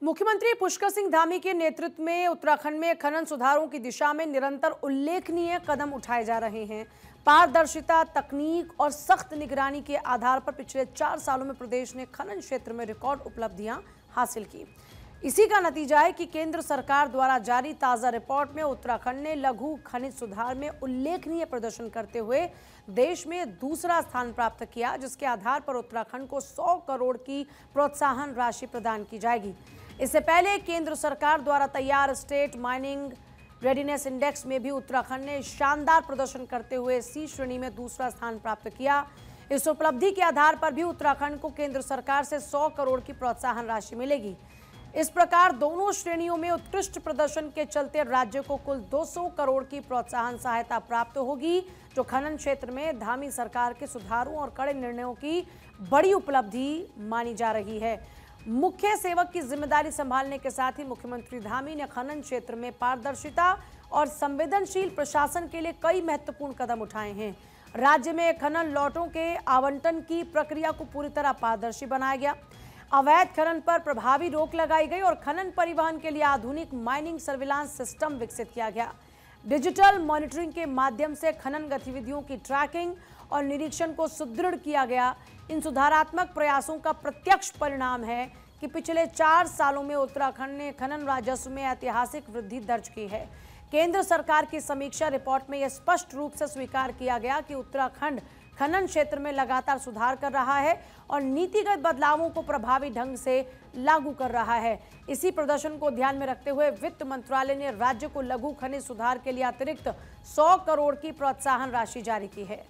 मुख्यमंत्री पुष्कर सिंह धामी के नेतृत्व में उत्तराखंड में खनन सुधारों की दिशा में निरंतर उल्लेखनीय कदम उठाए जा रहे हैं। पारदर्शिता, तकनीक और सख्त निगरानी के आधार पर पिछले 4 सालों में प्रदेश ने खनन क्षेत्र में रिकॉर्ड उपलब्धियां हासिल की। इसी का नतीजा है कि केंद्र सरकार द्वारा जारी ताजा रिपोर्ट में उत्तराखंड ने लघु खनिज सुधार में उल्लेखनीय प्रदर्शन करते हुए देश में दूसरा स्थान प्राप्त किया, जिसके आधार पर उत्तराखंड को 100 करोड़ की प्रोत्साहन राशि प्रदान की जाएगी। इससे पहले केंद्र सरकार द्वारा तैयार स्टेट माइनिंग रेडीनेस इंडेक्स में भी उत्तराखंड ने शानदार प्रदर्शन करते हुए सी श्रेणी में दूसरा स्थान प्राप्त किया। इस उपलब्धि के आधार पर भी उत्तराखंड को केंद्र सरकार से 100 करोड़ की प्रोत्साहन राशि मिलेगी। इस प्रकार दोनों श्रेणियों में उत्कृष्ट प्रदर्शन के चलते राज्य को कुल 200 करोड़ की प्रोत्साहन सहायता प्राप्त होगी, जो खनन क्षेत्र में धामी सरकार के सुधारों और कड़े निर्णयों की बड़ी उपलब्धि मानी जा रही है। मुख्य सेवक की जिम्मेदारी संभालने के साथ ही मुख्यमंत्री धामी ने खनन क्षेत्र में पारदर्शिता और संवेदनशील प्रशासन के लिए कई महत्वपूर्ण कदम उठाए हैं। राज्य में खनन लॉटों के आवंटन की प्रक्रिया को पूरी तरह पारदर्शी बनाया गया। अवैध खनन पर प्रभावी रोक लगाई गई और खनन परिवहन के लिए आधुनिक माइनिंग सर्विलांस सिस्टम विकसित किया गया। डिजिटल मॉनिटरिंग के माध्यम से खनन गतिविधियों की ट्रैकिंग और निरीक्षण को सुदृढ़ किया गया। इन सुधारात्मक प्रयासों का प्रत्यक्ष परिणाम है कि पिछले 4 सालों में उत्तराखंड ने खनन राजस्व में ऐतिहासिक वृद्धि दर्ज की है। केंद्र सरकार की समीक्षा रिपोर्ट में यह स्पष्ट रूप से स्वीकार किया गया कि उत्तराखंड खनन क्षेत्र में लगातार सुधार कर रहा है और नीतिगत बदलावों को प्रभावी ढंग से लागू कर रहा है। इसी प्रदर्शन को ध्यान में रखते हुए वित्त मंत्रालय ने राज्य को लघु खनिज सुधार के लिए अतिरिक्त 100 करोड़ की प्रोत्साहन राशि जारी की है।